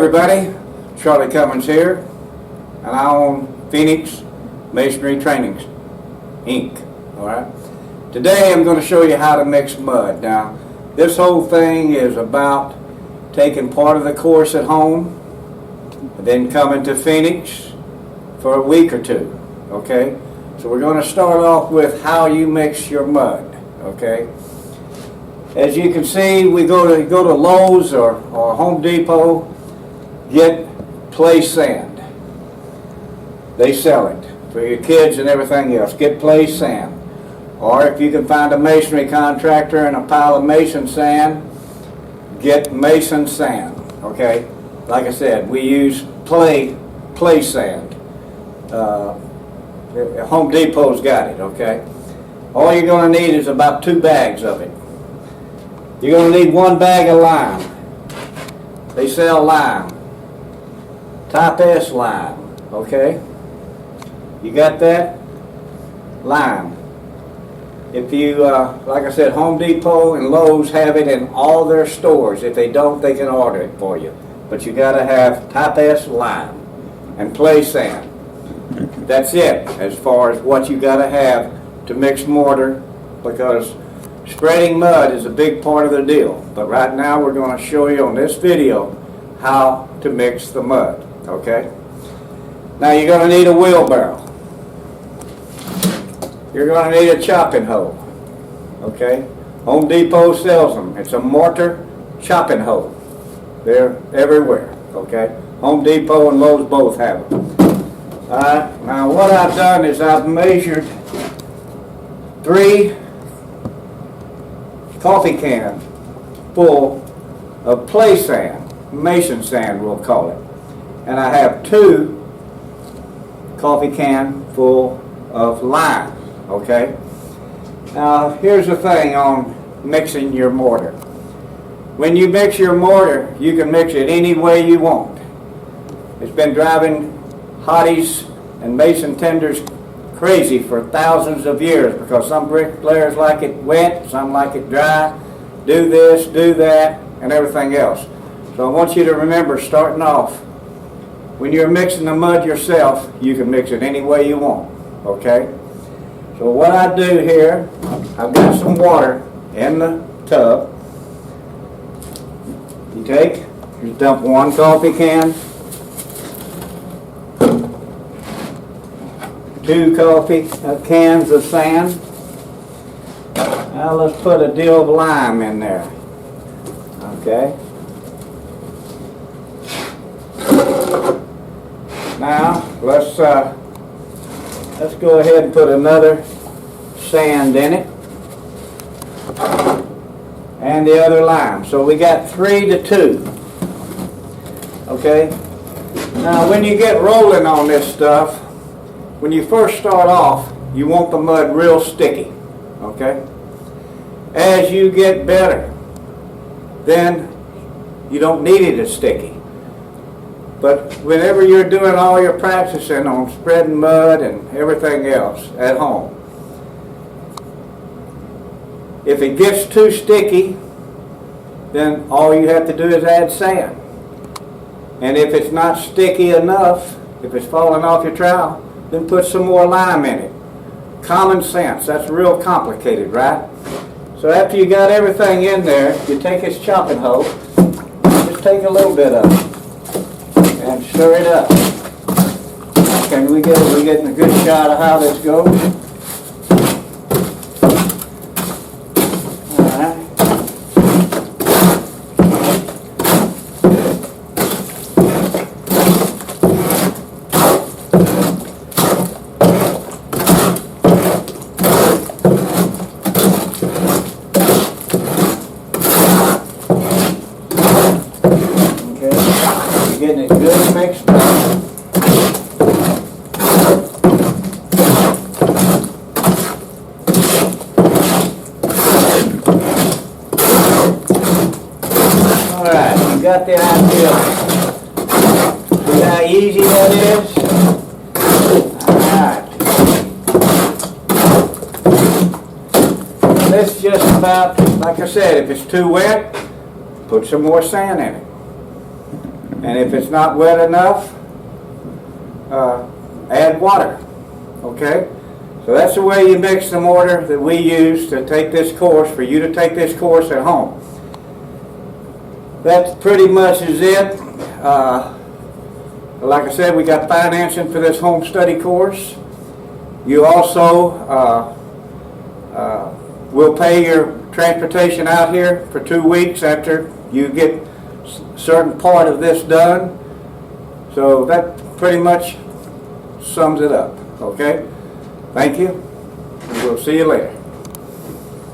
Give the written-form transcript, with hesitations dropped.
everybody, Charlie Cummins here, and I own Phoenix Masonry Trainings, Inc. Alright. Today I'm going to show you how to mix mud. Now, this whole thing is about taking part of the course at home, and then coming to Phoenix for a week or two. Okay? So we're going to start off with how you mix your mud. Okay? As you can see, we go to Lowe's or Home Depot, get play sand. They sell it for your kids and everything else. Get play sand. Or if you can find a masonry contractor and a pile of mason sand, get mason sand. Okay? Like I said, we use play sand. Home Depot's got it. Okay? All you're going to need is about 2 bags of it. You're going to need 1 bag of lime. They sell lime. Type-S lime. Okay? You got that? Lime. If you, like I said, Home Depot and Lowe's have it in all their stores. If they don't, they can order it for you. But you got to have Type-S lime and play sand. That's it as far as what you got to have to mix mortar, because spreading mud is a big part of the deal. But right now we're going to show you on this video how to mix the mud. Okay? Now you're going to need a wheelbarrow. You're going to need a chopping hoe. Okay? Home Depot sells them. It's a Mortar chopping hoe. They're everywhere. Okay? Home Depot and Lowe's both have them. Alright, now what I've done is I've measured 3 coffee cans full of play sand, mason sand we'll call it. And I have 2 coffee can full of lime. Okay? Now here's the thing on mixing your mortar. When you mix your mortar, you can mix it any way you want. It's been driving hotties and mason tenders crazy for thousands of years, because some bricklayers like it wet, some like it dry, do this, do that, and everything else. So I want you to remember, starting off, when you're mixing the mud yourself, you can mix it any way you want. Okay? So what I do here, I've got some water in the tub. You dump 1 coffee can, 2 coffee cans of sand. Now let's put a deal of lime in there. Okay. Now let's go ahead and put another sand in it, and the other lime. So we got 3 to 2. Okay. Now when you get rolling on this stuff, when you first start off, you want the mud real sticky. Okay. As you get better, then you don't need it as sticky. But whenever you're doing all your practicing on spreading mud and everything else at home, if it gets too sticky, then all you have to do is add sand. And if it's not sticky enough, if it's falling off your trowel, then put some more lime in it. Common sense. That's real complicated, right? So after you got everything in there, you take this chopping hoe, just take a little bit of it and stir it up. Can we getting a good shot of how this goes? Getting it good mixed up. Alright, you got the idea. See how easy that is? Alright. This just about, like I said, if it's too wet, put some more sand in it. And if it's not wet enough, add water. Okay? So that's the way you mix the mortar that we use to take this course, for you to take this course at home. That pretty much is it. Like I said, we got financing for this home study course. You also will pay your transportation out here for 2 weeks after you get a certain part of this done. So that pretty much sums it up. Okay? Thank you, and we'll see you later.